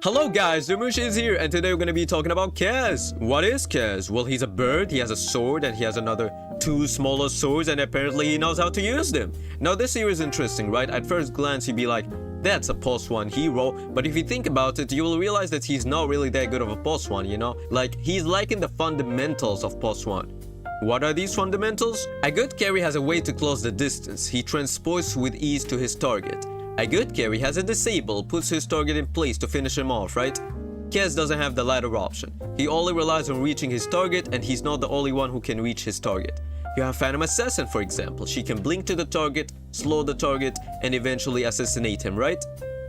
Hello guys, Dumush is here, and today we're going to be talking about Kez. What is Kez? Well, he's a bird, he has a sword, and he has another two smaller swords, and apparently he knows how to use them. Now this here is interesting, right? At first glance you'd be like, that's a +1 hero, but if you think about it, you will realize that he's not really that good of a +1, you know? Like, he's lacking the fundamentals of +1. What are these fundamentals? A good carry has a way to close the distance. He transports with ease to his target. A good carry has a disable, puts his target in place to finish him off, right? Kez doesn't have the latter option. He only relies on reaching his target, and he's not the only one who can reach his target. You have Phantom Assassin, for example. She can blink to the target, slow the target, and eventually assassinate him, right?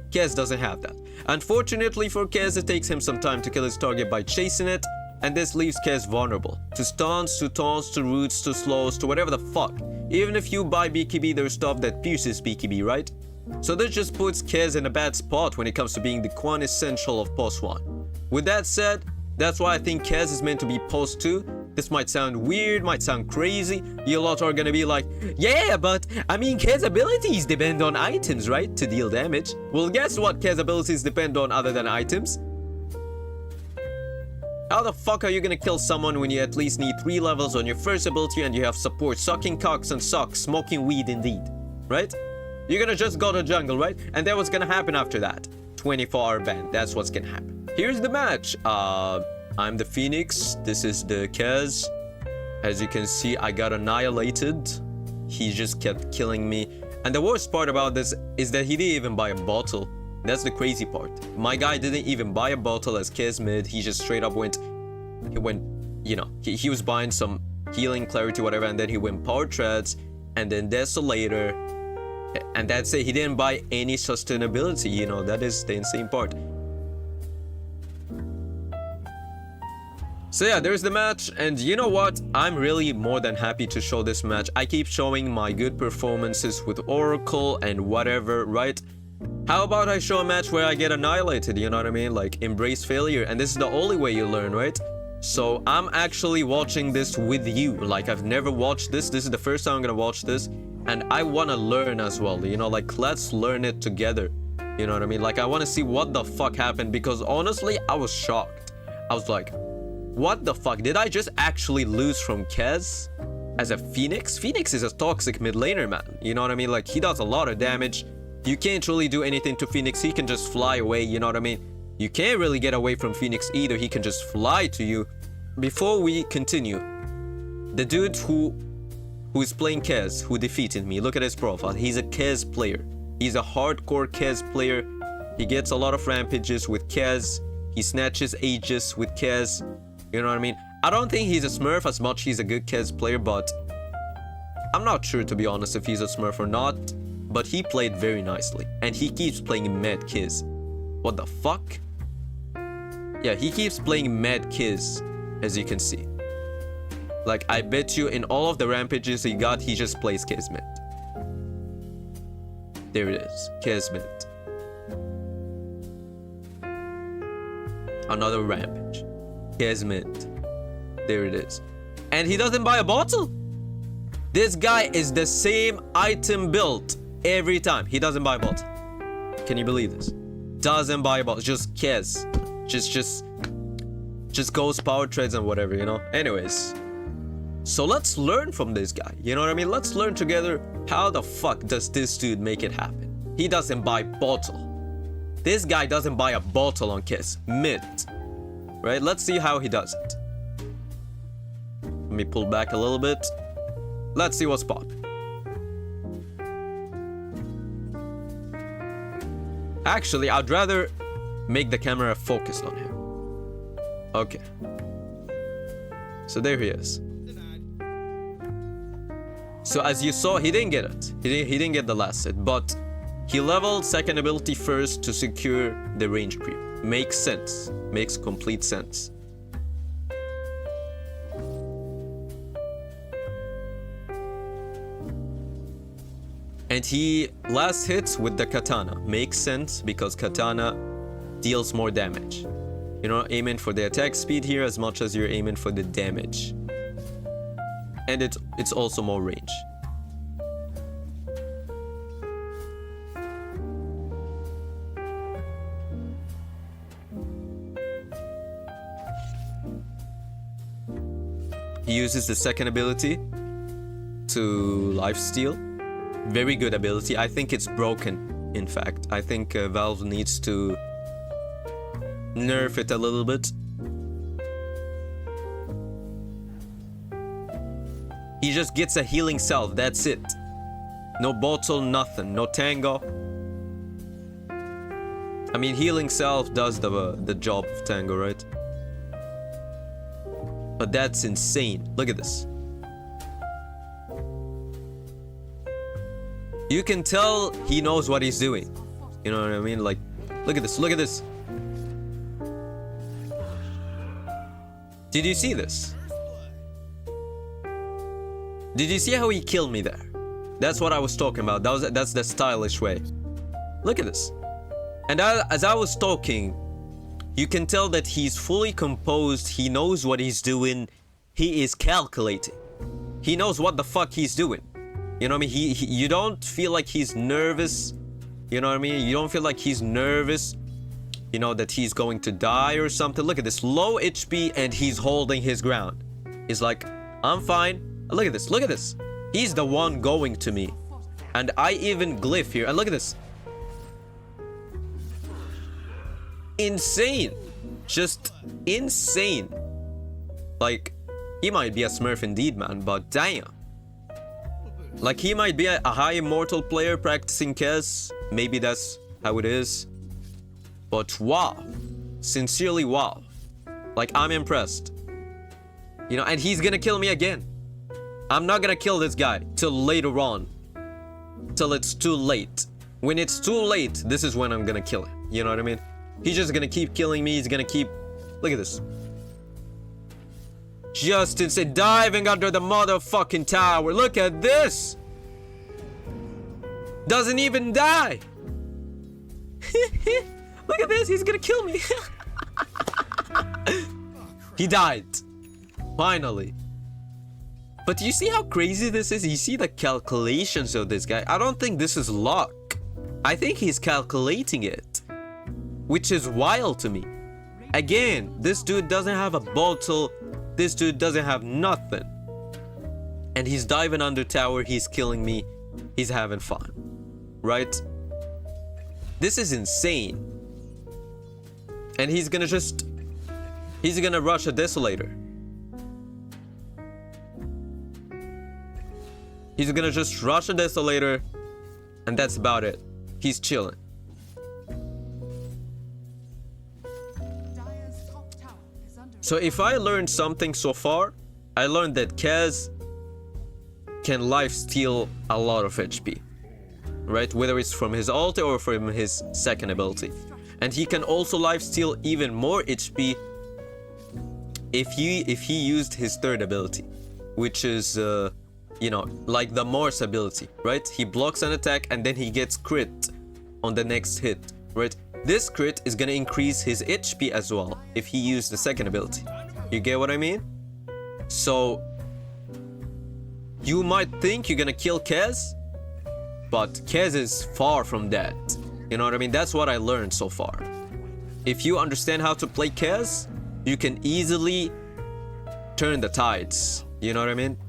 Kez doesn't have that. Unfortunately for Kez, it takes him some time to kill his target by chasing it, and this leaves Kez vulnerable to stuns, to taunts, to roots, to slows, to whatever the fuck. Even if you buy BKB, there's stuff that pierces BKB, right? So this just puts Kez in a bad spot when it comes to being the quintessential of +1. With that said, that's why I think Kez is meant to be +2. This might sound weird, might sound crazy. You lot are gonna be like, yeah, but I mean Kez abilities depend on items, right? To deal damage. Well, guess what Kez abilities depend on other than items? How the fuck are you gonna kill someone when you at least need 3 levels on your first ability and you have support sucking cocks and socks, smoking weed indeed, right? You're gonna just go to jungle, right? And then what's gonna happen after that? 24-hour ban. That's what's gonna happen. Here's the match. I'm the Phoenix. This is the Kez. As you can see, I got annihilated. He just kept killing me. And the worst part about this is that he didn't even buy a bottle. That's the crazy part. My guy didn't even buy a bottle as Kez mid. He just straight up went, you know, he was buying some healing, clarity, whatever, and then he went power treads, and then desolator. And that's it. He didn't buy any sustainability, you know. That is the insane part. So yeah, there's the match, and you know what? I'm really more than happy to show this match. I keep showing my good performances with Oracle and whatever, right? How about I show a match where I get annihilated, you know what I mean? Like, embrace failure, and this is the only way you learn, right? So I'm actually watching this with you. Like, I've never watched this. This is the first time I'm gonna watch this. And I want to learn as well, you know, like, let's learn it together. You know what I mean? Like, I want to see what the fuck happened, because honestly, I was shocked. I was like, what the fuck? Did I just actually lose from Kez as a Phoenix? Phoenix is a toxic mid laner, man. You know what I mean? Like, he does a lot of damage. You can't really do anything to Phoenix. He can just fly away, you know what I mean? You can't really get away from Phoenix either. He can just fly to you. Before we continue, the dude who is playing Kez, who defeated me, look at his profile. He's a Kez player. He's a hardcore Kez player. He gets a lot of rampages with Kez. He snatches Aegis with Kez. You know what I mean? I don't think he's a smurf as much he's a good Kez player, but I'm not sure, to be honest, if he's a smurf or not. But he played very nicely. And he keeps playing Mad Kez. What the fuck? Yeah, he keeps playing Mad Kez, as you can see. Like, I bet you in all of the rampages he got, he just plays Kez mid. There it is. Kez mid. Another rampage. Kez mid. There it is. And he doesn't buy a bottle. This guy is the same item build every time. He doesn't buy a bottle. Can you believe this? Doesn't buy a bottle. Just Kez. Just goes power treads and whatever, you know? Anyways. So let's learn from this guy. You know what I mean? Let's learn together. How the fuck does this dude make it happen? He doesn't buy bottle. This guy doesn't buy a bottle on Kez mid. Right? Let's see how he does it. Let me pull back a little bit. Let's see what's popping. Actually, I'd rather make the camera focused on him. Okay. So there he is. So as you saw, he didn't get it. He didn't get the last set, but he leveled second ability first to secure the range creep. Makes sense. Makes complete sense. And he last hits with the katana. Makes sense because katana deals more damage. You're not aiming for the attack speed here as much as you're aiming for the damage. And it's also more range. He uses the second ability to lifesteal. Very good ability. I think it's broken, in fact. I think Valve needs to nerf it a little bit. He just gets a healing self, that's it. No bottle, nothing. No tango. I mean, healing self does the job of tango, right? But that's insane. Look at this. You can tell he knows what he's doing. You know what I mean? Like, look at this. Look at this. Did you see this? Did you see how he killed me there? That's what I was talking about. That's the stylish way. Look at this. And as I was talking, you can tell that he's fully composed. He knows what he's doing. He is calculating. He knows what the fuck he's doing. You know what I mean? You don't feel like he's nervous. You know what I mean? You don't feel like he's nervous. You know, that he's going to die or something. Look at this. Low HP and he's holding his ground. He's like, I'm fine. Look at this. Look at this. He's the one going to me. And I even glyph here. And look at this. Insane. Just insane. Like, he might be a smurf indeed, man. But damn. Like, he might be a high immortal player practicing Kez. Maybe that's how it is. But wow. Sincerely, wow. Like, I'm impressed. You know, and he's gonna kill me again. I'm not gonna kill this guy till later on. Till it's too late. When it's too late, this is when I'm gonna kill him. You know what I mean? He's just gonna keep killing me. He's gonna keep... Look at this. Just insane. Diving under the motherfucking tower. Look at this. Doesn't even die. Look at this. He's gonna kill me. He died. Finally. But do you see how crazy this is? You see the calculations of this guy. I don't think this is luck. I think he's calculating it. Which is wild to me. Again, this dude doesn't have a bottle. This dude doesn't have nothing. And he's diving under tower. He's killing me. He's having fun. Right? This is insane. And he's gonna just... He's gonna rush a Desolator. He's gonna just rush a Desolator. And that's about it. He's chilling. So if I learned something so far, I learned that Kez can lifesteal a lot of HP. Right? Whether it's from his ulti or from his second ability. And he can also lifesteal even more HP if he used his third ability. Which is, you know, like the Morse ability, right? He blocks an attack and then he gets crit on the next hit, right? This crit is gonna increase his HP as well if he used the second ability. You get what I mean? So, you might think you're gonna kill Kez, but Kez is far from that. You know what I mean? That's what I learned so far. If you understand how to play Kez, you can easily turn the tides. You know what I mean?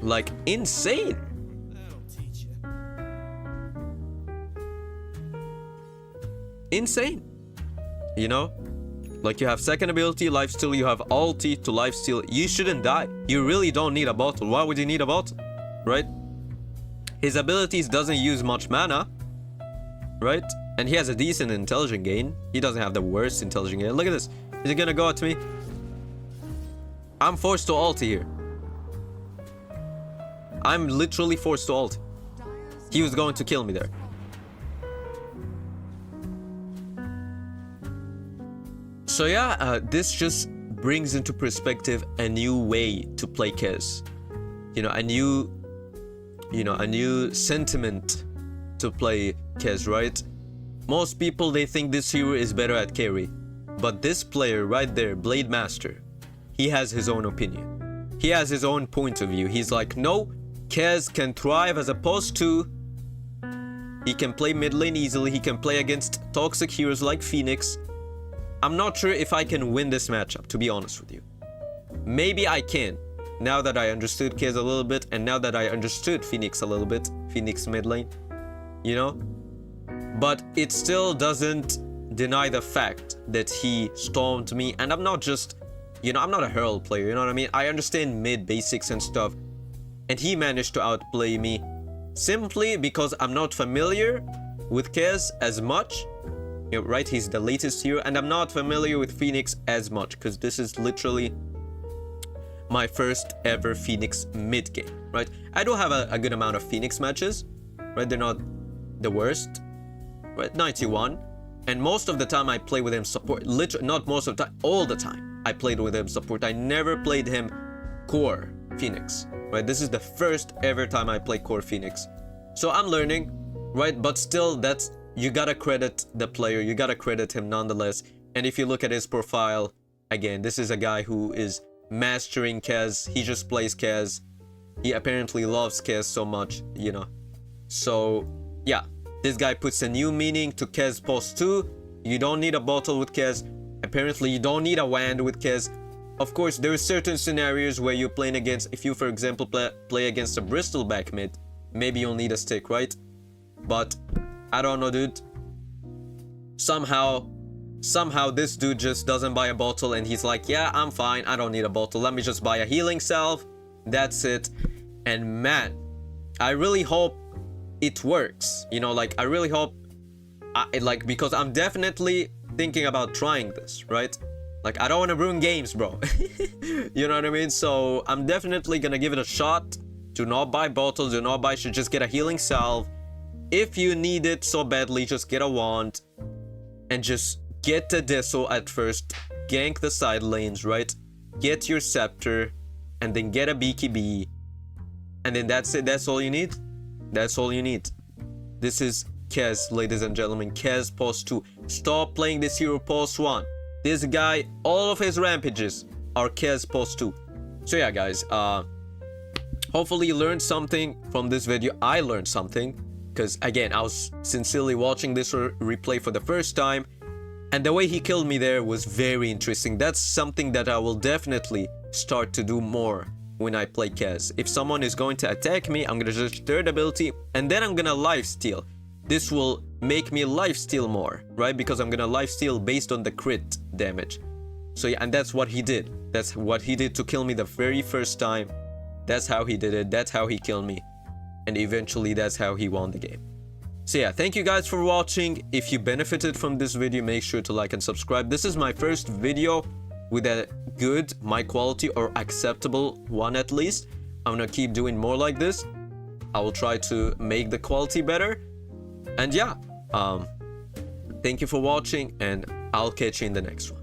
Like, insane. Insane. You know? Like, you have second ability, lifesteal, you have ulti to lifesteal. You shouldn't die. You really don't need a bottle. Why would you need a bottle? Right? His abilities doesn't use much mana. Right? And he has a decent intelligence gain. He doesn't have the worst intelligence gain. Look at this. Is he gonna go at me? I'm forced to ulti here. I'm literally forced to ult. He was going to kill me there. So yeah, this just brings into perspective a new way to play Kez. You know, a new sentiment to play Kez, right? Most people, they think this hero is better at carry. But this player right there, Blade Master, he has his own opinion. He has his own point of view. He's like, no, Kez can thrive as opposed to... He can play mid lane easily. He can play against toxic heroes like Phoenix. I'm not sure if I can win this matchup, to be honest with you. Maybe I can, now that I understood Kez a little bit, and now that I understood Phoenix a little bit, Phoenix mid lane, you know? But it still doesn't deny the fact that he stormed me, and I'm not just, you know, I'm not a Herald player, you know what I mean? I understand mid basics and stuff, and he managed to outplay me simply because I'm not familiar with Kez as much. You know, right? He's the latest hero, and I'm not familiar with Phoenix as much because this is literally my first ever Phoenix mid game, right? I do have a good amount of Phoenix matches, right? They're not the worst, right? 91, and most of the time I play with him support. Literally, not most of the time, all the time I played with him support. I never played him core Phoenix, right? This is the first ever time I play core Phoenix, so I'm learning, right? But still, that's, you gotta credit the player, you gotta credit him nonetheless. And if you look at his profile, again, this is a guy who is mastering Kez. He just plays Kez. He apparently loves Kez so much, you know. So yeah, this guy puts a new meaning to Kez post 2. You don't need a bottle with Kez. Apparently you don't need a wand with Kez. Of course, there are certain scenarios where you're playing against, if you for example play against a Bristol back mid, maybe you'll need a stick, right? But I don't know, dude. Somehow this dude just doesn't buy a bottle, and he's like, yeah, I'm fine, I don't need a bottle, let me just buy a healing salve, that's it. And man, I really hope it works, you know, like I really hope like, because I'm definitely thinking about trying this, right? Like, I don't want to ruin games, bro. You know what I mean? So I'm definitely gonna give it a shot. Do not buy bottles, do not buy shit, just get a healing salve. If you need it so badly, just get a wand and just get the Deso at first, gank the side lanes, right? Get your scepter, and then get a BKB, and then that's it. That's all you need. That's all you need. This is Kez, ladies and gentlemen. Kez post 2. Stop playing this hero post 1. This guy, all of his rampages are Kez post 2. So yeah, guys, hopefully you learned something from this video. I learned something. Because again, I was sincerely watching this replay for the first time, and the way he killed me there was very interesting. That's something that I will definitely start to do more when I play Kez. If someone is going to attack me, I'm gonna just third ability, and then I'm gonna lifesteal. This will make me lifesteal more, right? Because I'm gonna lifesteal based on the crit damage. So yeah, and that's what he did. That's what he did to kill me the very first time. That's how he did it. That's how he killed me. And eventually that's how he won the game. So yeah, thank you guys for watching. If you benefited from this video, make sure to like and subscribe. This is my first video with a good mic quality, or acceptable one at least. I'm gonna keep doing more like this. I will try to make the quality better. And yeah, thank you for watching, and I'll catch you in the next one.